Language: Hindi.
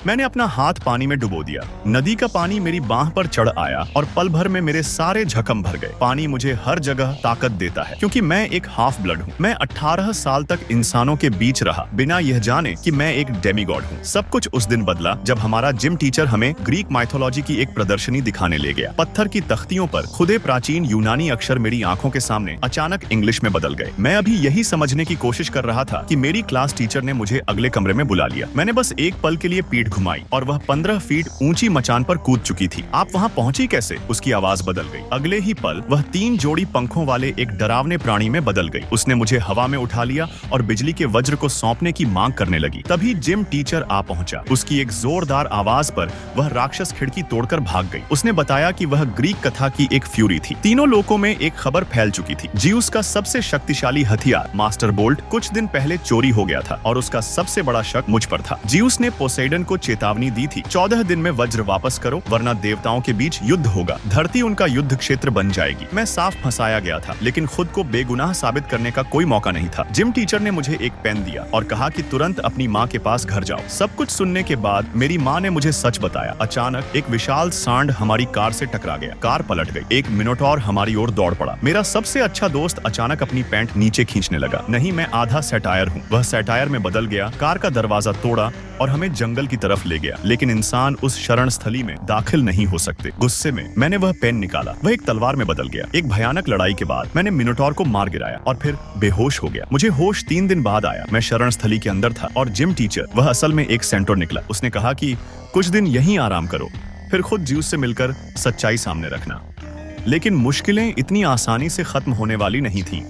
मैंने अपना हाथ पानी में डुबो दिया। नदी का पानी मेरी बांह पर चढ़ आया और पल भर में मेरे सारे जख्म भर गए। पानी मुझे हर जगह ताकत देता है क्योंकि मैं एक हाफ ब्लड हूँ। मैं 18 साल तक इंसानों के बीच रहा बिना यह जाने कि मैं एक डेमीगॉड हूँ। सब कुछ उस दिन बदला जब हमारा जिम टीचर हमें ग्रीक माइथोलॉजी की एक प्रदर्शनी दिखाने ले गया। पत्थर की तख्तियों पर खुदे प्राचीन यूनानी अक्षर मेरी आंखों के सामने अचानक इंग्लिश में बदल गए। मैं अभी यही समझने की कोशिश कर रहा था कि मेरी क्लास टीचर ने मुझे अगले कमरे में बुला लिया। मैंने बस एक पल के लिए पीठ घुमाई और वह 15 फीट ऊंची मचान पर कूद चुकी थी। आप वहां पहुंची कैसे? उसकी आवाज बदल गई। अगले ही पल वह 3 जोड़ी पंखों वाले एक डरावने प्राणी में बदल गई। उसने मुझे हवा में उठा लिया और बिजली के वज्र को सौंपने की मांग करने लगी। तभी जिम टीचर आ पहुंचा। उसकी एक जोरदार आवाज पर वह राक्षस खिड़की तोड़कर भाग गई। उसने बताया कि वह ग्रीक कथा की एक फ्यूरी थी। तीनों लोकों में एक खबर फैल चुकी थी। जिउस का सबसे शक्तिशाली हथियार मास्टर बोल्ट कुछ दिन पहले चोरी हो गया था और उसका सबसे बड़ा शक मुझ पर था। जिउस ने पोसेइडन को चेतावनी दी थी, 14 दिन में वज्र वापस करो वरना देवताओं के बीच युद्ध होगा। धरती उनका युद्ध क्षेत्र बन जाएगी। मैं साफ फंसाया गया था, लेकिन खुद को बेगुनाह साबित करने का कोई मौका नहीं था। जिम टीचर ने मुझे एक पेन दिया और कहा कि तुरंत अपनी माँ के पास घर जाओ। सब कुछ सुनने के बाद मेरी माँ ने मुझे सच बताया। अचानक एक विशाल सांड हमारी कार से टकरा गया। कार पलट गई। एक मिनोटॉर हमारी ओर दौड़ पड़ा। मेरा सबसे अच्छा दोस्त अचानक अपनी पैंट नीचे खींचने लगा। नहीं, मैं आधा सैटायर हूँ। वह सैटायर में बदल गया, कार का दरवाजा तोड़ा और हमें जंगल की तरफ ले गया। लेकिन इंसान उस शरण स्थली में दाखिल नहीं हो सकते। गुस्से में मैंने वह पेन निकाला। वह एक तलवार में बदल गया। एक भयानक लड़ाई के बाद मैंने मिनोटॉर को मार गिराया और फिर बेहोश हो गया। मुझे होश 3 दिन बाद आया। मैं शरण स्थली के अंदर था और जिम टीचर, वह असल में एक सेंटोर निकला। उसने कहा कि कुछ दिन यहीं आराम करो, फिर खुद ज्यूस से मिलकर सच्चाई सामने रखना। लेकिन मुश्किलें इतनी आसानी से खत्म होने वाली नहीं थीं।